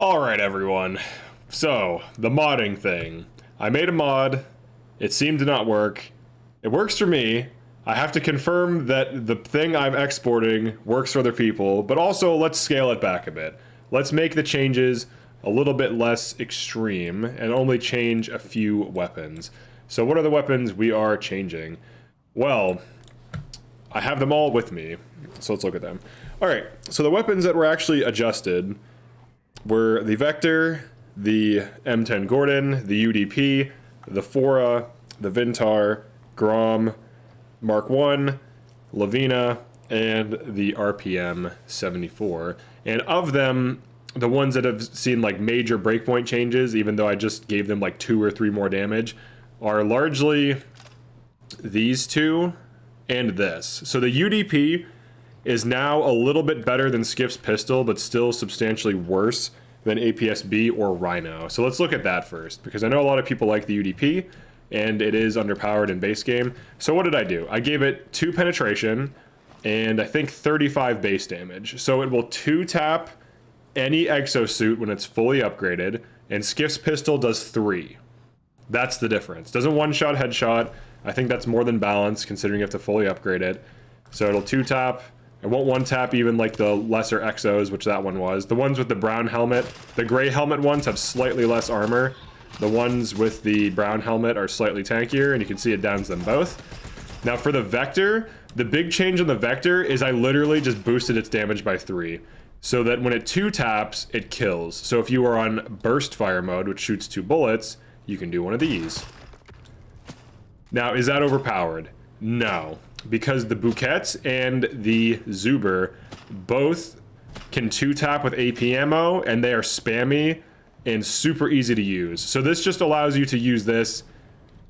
Alright everyone, so the modding thing. I made a mod, it seemed to not work. It works for me. I have to confirm that the thing I'm exporting works for other people, but also let's scale it back a bit. Let's make the changes a little bit less extreme and only change a few weapons. So what are the weapons we are changing? Well, I have them all with me, so let's look at them. Alright, so the weapons that were actually adjusted were the Vector, the M10 Gordon, the UDP, the Fora, the Vintar, Grom, Mark 1, Lavina, and the RPM 74. And of them, the ones that have seen like major breakpoint changes, even though I just gave them like 2 or 3 more damage, are largely these two and this. So the UDP is now a little bit better than Skifs pistol, but still substantially worse than APSB or Rhino. So let's look at that first, because I know a lot of people like the UDP, and it is underpowered in base game. So what did I do? I gave it 2 penetration, and I think 35 base damage. So it will 2-tap any exosuit when it's fully upgraded, and Skifs pistol does 3. That's the difference. Doesn't one-shot headshot. I think that's more than balanced, considering you have to fully upgrade it. So it'll 2-tap. It won't one-tap even like the lesser exos, which that one was. The ones with the brown helmet, the gray helmet ones have slightly less armor. The ones with the brown helmet are slightly tankier, and you can see it downs them both. Now for the Vector, the big change on the Vector is I literally just boosted its damage by 3. So that when it 2-taps, it kills. So if you are on burst fire mode, which shoots 2 bullets, you can do one of these. Now, is that overpowered? No. Because the Bouquets and the Zuber both can 2-tap with AP ammo, and they are spammy and super easy to use. So this just allows you to use this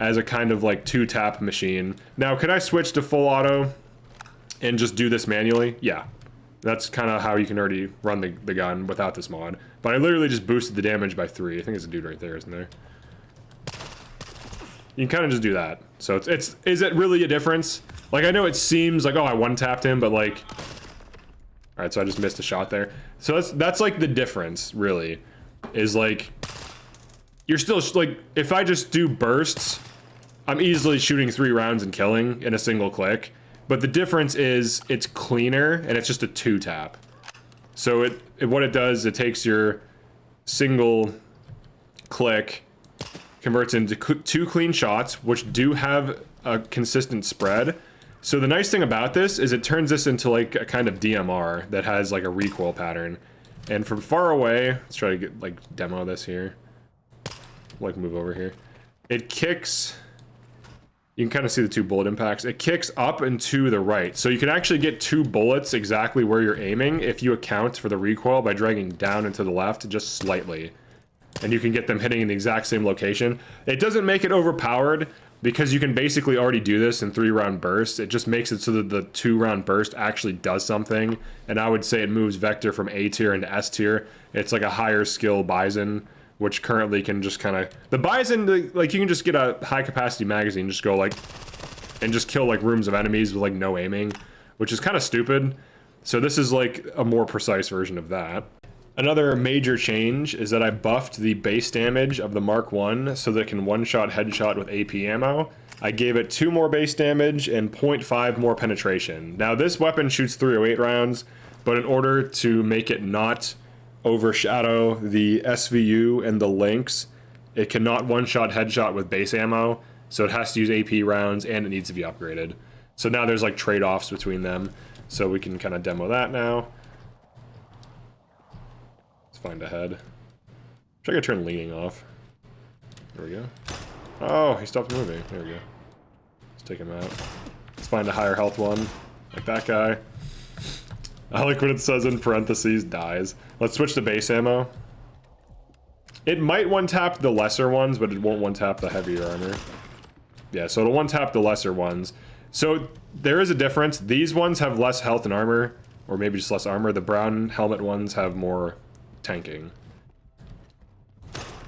as a kind of like 2-tap machine. Now, can I switch to full auto and just do this manually? Yeah. That's kind of how you can already run the gun without this mod. But I literally just boosted the damage by 3. I think there's a dude right there, isn't there? You can kind of just do that. So is it really a difference? Like, I know it seems like, oh, I one-tapped him, but like... Alright, so I just missed a shot there. So that's like the difference, really. Is like... You're still, like, if I just do bursts, I'm easily shooting 3 rounds and killing in a single click. But the difference is, it's cleaner, and it's just a 2-tap. So what it does, it takes your single click, converts into 2 clean shots, which do have a consistent spread. So the nice thing about this is it turns this into like a kind of DMR that has like a recoil pattern. And from far away, let's try to get like demo this here. Like move over here. It kicks, you can kind of see the 2 bullet impacts. It kicks up and to the right. So you can actually get 2 bullets exactly where you're aiming if you account for the recoil by dragging down and to the left just slightly. And you can get them hitting in the exact same location. It doesn't make it overpowered because you can basically already do this in 3-round bursts. It just makes it so that the 2-round burst actually does something. And I would say it moves Vector from A tier into S tier. It's like a higher skill Bison, which currently can just kind of... The Bison, like you can just get a high capacity magazine, just go like... And just kill like rooms of enemies with like no aiming, which is kind of stupid. So this is like a more precise version of that. Another major change is that I buffed the base damage of the Mark 1 so that it can one-shot headshot with AP ammo. I gave it 2 more base damage and 0.5 more penetration. Now this weapon shoots 308 rounds, but in order to make it not overshadow the SVU and the links, it cannot one-shot headshot with base ammo, so it has to use AP rounds and it needs to be upgraded. So now there's like trade-offs between them, so we can kind of demo that now. Find a head. Should I turn leaning off? There we go. Oh, he stopped moving. There we go. Let's take him out. Let's find a higher health one. Like that guy. I like when it says in parentheses, dies. Let's switch to base ammo. It might one-tap the lesser ones, but it won't one-tap the heavier armor. Yeah, so it'll one-tap the lesser ones. So there is a difference. These ones have less health and armor, or maybe just less armor. The brown helmet ones have more tanking.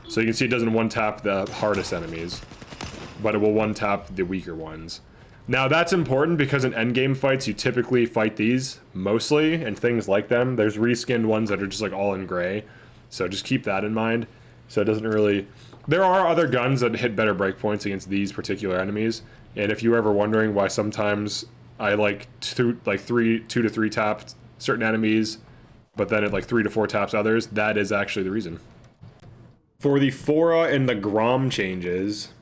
So you can see it doesn't one-tap the hardest enemies, but it will one-tap the weaker ones. Now that's important because in endgame fights you typically fight these mostly and things like them. There's reskinned ones that are just like all in gray, So just keep that in mind. So it doesn't really... There are other guns that hit better breakpoints against these particular enemies. And if you're ever wondering why sometimes I like 2 to 3 tap certain enemies, but then it like 3 to 4 taps others, that is actually the reason. For the Fora and the Grom changes,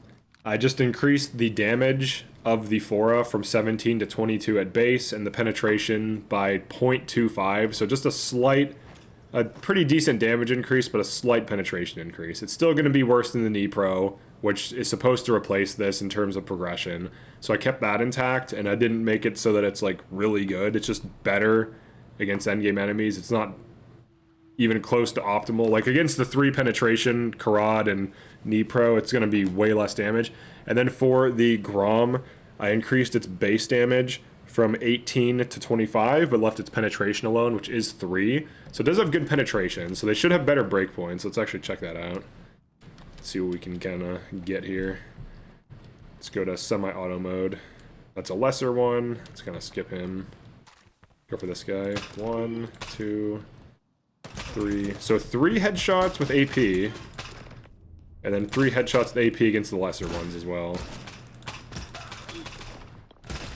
I just increased the damage of the Fora from 17 to 22 at base, and the penetration by 0.25, so just a pretty decent damage increase, but a slight penetration increase. It's still going to be worse than the Knee Pro, which is supposed to replace this in terms of progression. So I kept that intact, and I didn't make it so that it's like really good. It's just better against endgame enemies. It's not even close to optimal. Like against the 3 penetration, Karad and Knee Pro, it's going to be way less damage. And then for the Grom, I increased its base damage from 18 to 25, but left its penetration alone, which is 3. So it does have good penetration, so they should have better breakpoints. Let's actually check that out. See what we can kind of get here. Let's go to semi-auto mode. That's a lesser one. Let's kind of skip him. Go for this guy. 1, 2, 3. So 3 headshots with AP. And then 3 headshots with AP against the lesser ones as well.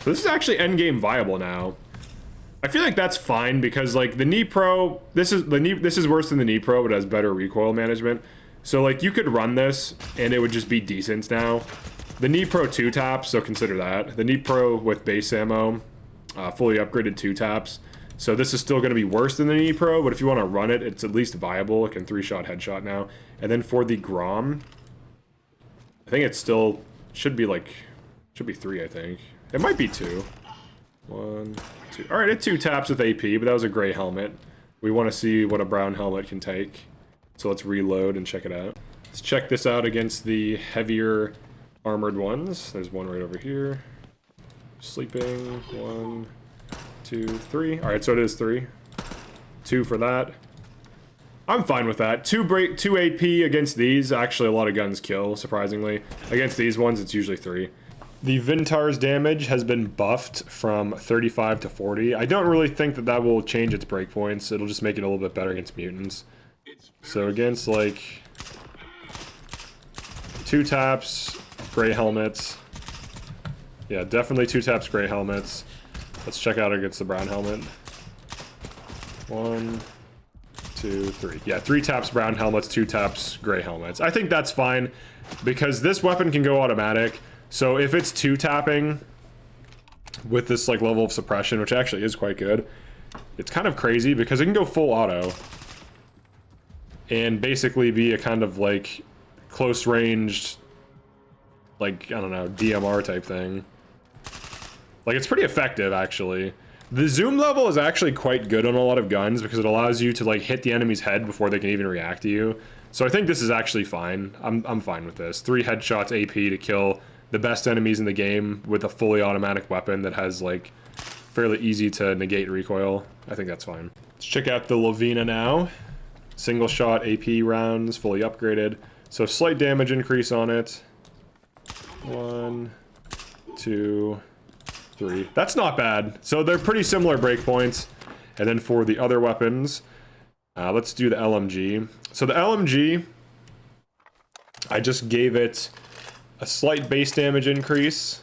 So this is actually endgame viable now. I feel like that's fine because like the Knee Pro, this is worse than the Knee Pro, but it has better recoil management. So like you could run this and it would just be decent now. The Knee Pro 2 taps, so consider that. The Knee Pro with base ammo, fully upgraded 2 taps. So this is still going to be worse than the Knee Pro, but if you want to run it, it's at least viable. It can 3-shot headshot now. And then for the Grom, I think it still should be 3, I think. It might be 2. 1, 2. Alright, it 2 taps with AP, but that was a gray helmet. We want to see what a brown helmet can take. So let's reload and check it out. Let's check this out against the heavier armored ones. There's one right over here. Sleeping. 1, 2, 3. Alright, so it is 3. 2 for that. I'm fine with that. 2 AP against these. Actually, a lot of guns kill, surprisingly. Against these ones, it's usually 3. The Vintar's damage has been buffed from 35 to 40. I don't really think that that will change its breakpoints. It'll just make it a little bit better against mutants. So against, like, 2 taps, gray helmets. Yeah, definitely 2 taps, gray helmets. Let's check out against the brown helmet. 1, 2, 3. Yeah, 3 taps, brown helmets, 2 taps, gray helmets. I think that's fine because this weapon can go automatic. So if it's 2 tapping with this like level of suppression, which actually is quite good, it's kind of crazy because it can go full auto and basically be a kind of like close ranged, like, I don't know, DMR type thing. Like, it's pretty effective actually. The zoom level is actually quite good on a lot of guns because it allows you to like hit the enemy's head before they can even react to you. So I think this is actually fine. I'm fine with this. 3 headshots AP to kill the best enemies in the game with a fully automatic weapon that has like fairly easy to negate recoil. I think that's fine. Let's check out the Lavina now. Single shot AP rounds, fully upgraded. So slight damage increase on it. 1, 2, 3. That's not bad. So they're pretty similar breakpoints. And then for the other weapons, let's do the LMG. So the LMG, I just gave it a slight base damage increase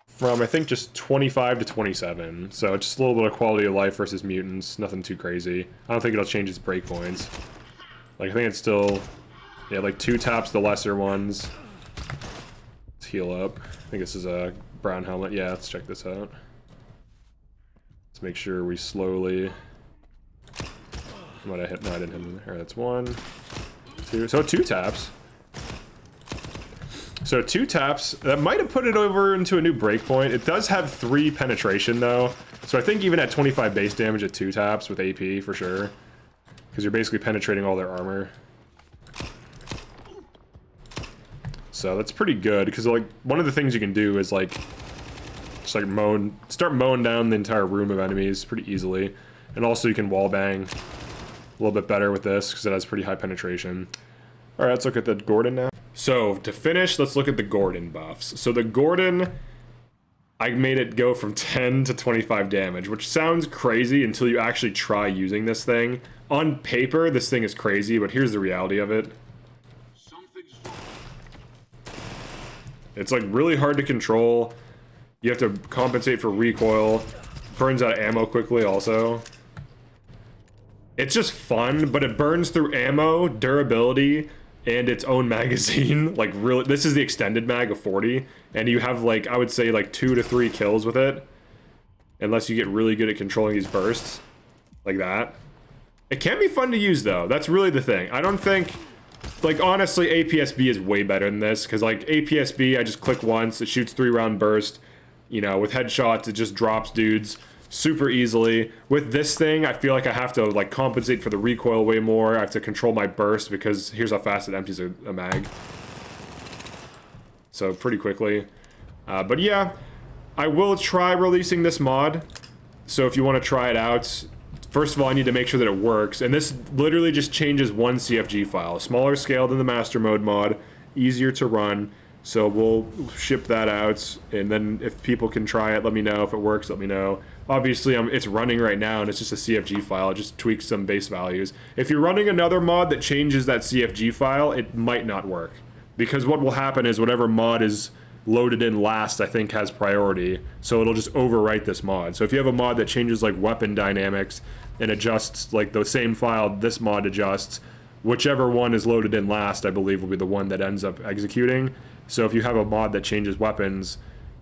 from, I think, just 25 to 27. So it's just a little bit of quality of life versus mutants. Nothing too crazy. I don't think it'll change its breakpoints. Like, I think it's still, yeah, like 2 taps the lesser ones. Let's heal up. I think this is a brown helmet. Yeah, let's check this out. Let's make sure we slowly... What I hit? No, I didn't hit him. Alright, that's 1, 2. So 2 taps. So 2 taps, that might have put it over into a new breakpoint. It does have 3 penetration though. So I think even at 25 base damage at 2 taps with AP for sure. Because you're basically penetrating all their armor. So that's pretty good because like one of the things you can do is like just like start mowing down the entire room of enemies pretty easily. And also you can wallbang a little bit better with this because it has pretty high penetration. Alright, let's look at the Gordon now. So, to finish, let's look at the Gordon buffs. So the Gordon, I made it go from 10 to 25 damage, which sounds crazy until you actually try using this thing. On paper, this thing is crazy, but here's the reality of it. It's like really hard to control. You have to compensate for recoil. Burns out of ammo quickly also. It's just fun, but it burns through ammo, durability, and its own magazine. Like really, this is the extended mag of 40, and you have like, I would say like 2 to 3 kills with it. Unless you get really good at controlling these bursts. Like that. It can be fun to use though, that's really the thing. I don't think, like honestly, APSB is way better than this, because like APSB, I just click once, it shoots 3-round burst. You know, with headshots, it just drops dudes super easily. With this thing, I feel like I have to like compensate for the recoil way more. I have to control my burst because here's how fast it empties a mag. So pretty quickly. But yeah, I will try releasing this mod. So if you want to try it out, first of all, I need to make sure that it works. And this literally just changes one CFG file. Smaller scale than the master mode mod, easier to run. So we'll ship that out, and then if people can try it, let me know. If it works, let me know. Obviously, it's running right now, and it's just a CFG file. It just tweaks some base values. If you're running another mod that changes that CFG file, it might not work. Because what will happen is whatever mod is loaded in last, I think, has priority. So it'll just overwrite this mod. So if you have a mod that changes, like, weapon dynamics and adjusts, like, the same file this mod adjusts, whichever one is loaded in last, I believe, will be the one that ends up executing. So if you have a mod that changes weapons,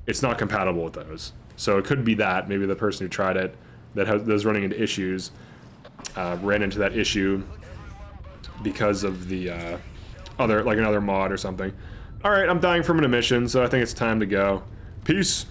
it's not compatible with those. So it could be that maybe the person who tried it that was running into issues ran into that issue because of the another mod or something. All right, I'm dying from an emission, so I think it's time to go. Peace.